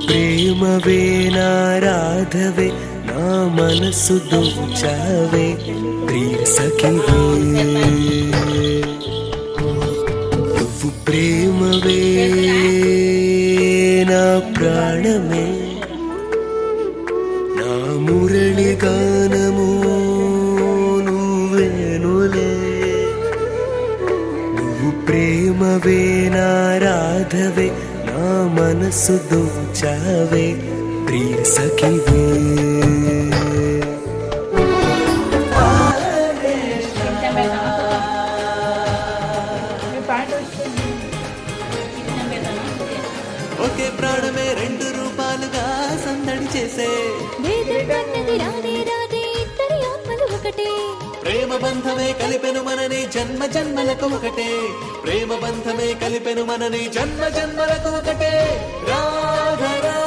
ప్రేమవే నా రాధవే నా మనసు దోచావే ప్రియ సఖివే నువ్వు ప్రేమవే నా ప్రాణమే నా మురళి గానము నువ్వేనులే నువ్వు ప్రేమవే నా రాధవే నా మనసు దోచావే ప్రియ సఖివే ఒకే ప్రాణమే రెండు రూపాలుగా సందడి చేసే ప్రేమ బంధమే కలిపెను మనని జన్మ జన్మలకు ఒకటే ప్రేమ బంధమే కలిపెను మనని జన్మ జన్మలకు ఒకటే రాధరా